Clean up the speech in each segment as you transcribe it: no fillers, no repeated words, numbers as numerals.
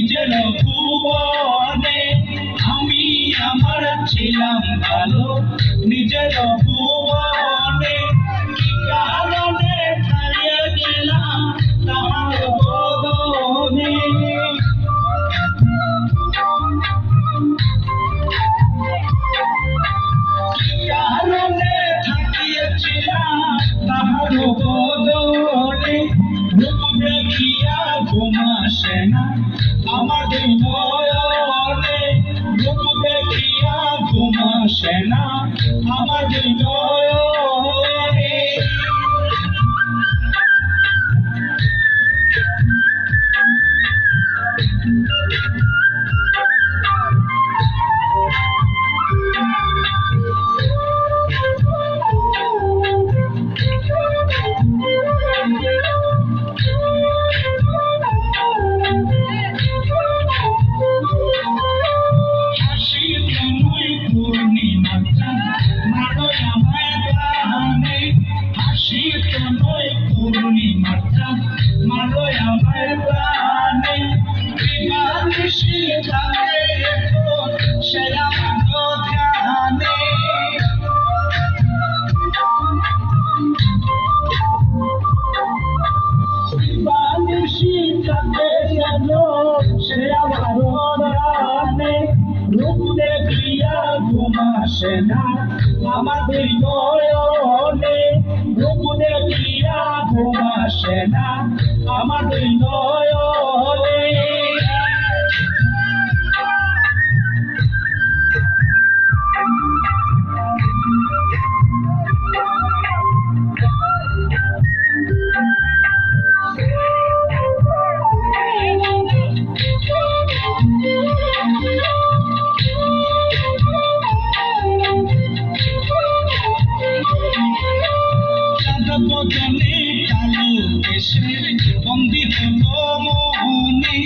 নিজের ভুবনে আমি আমার ছিলাম ভালো, নিজের ভুবনে কি কারণে হারিয়ে গেলাম তাহার বদনে। কারণে থাকিয়েছিলাম তাহার বদনে, রূপ দেখিয়া ঘুম আসে না আমার নয়নে, রূপ দেখিয়া ঘুম আসে না আমার নয়নে। রূপ দেখিয়া ঘুম আসে না আমাদের নয়নে, রূপ দেখিয়া ঘুম আসে না আমাদের নয়নে। বদনে কালো কেশে বন্দি হলো মনে,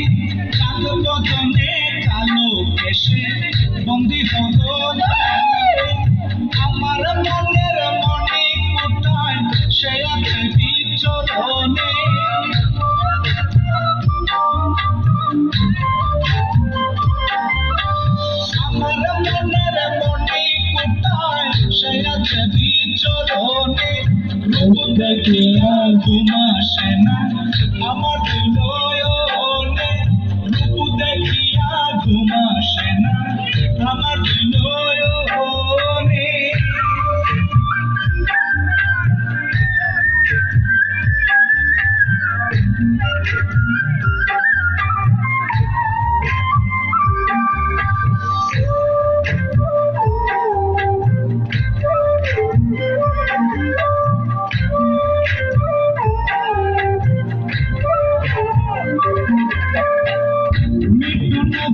কালো বদনে কালো কেশে বন্দি হলো আমার মনের মনে কোথায় সে আছে বিচরণে। আমার মনের মনে কোথায় সে আছে বিচরণে, রূপ দেখিয়া ঘুম আসে না আমার নয়নে, রূপ দেখিয়া ঘুম আসে না আমার নয়নে।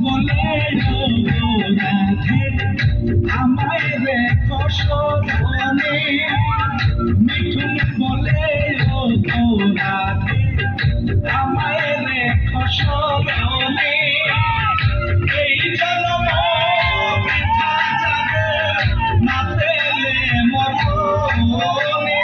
বলে রাধে আমায় রেখো স্মরণে, মিঠুন বলে রাধে আমায় রেখো স্মরণে। এই জন্ম বৃথা যাবে না পেলে মরণে।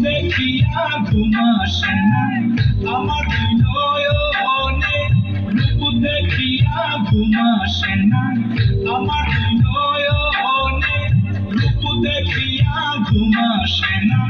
দেখিয়া ঘুম আসে না আমার নয়নে, রূপ দেখিয়া ঘুম আসে না আমার নয়নে, রূপ দেখিয়া ঘুম আসে না।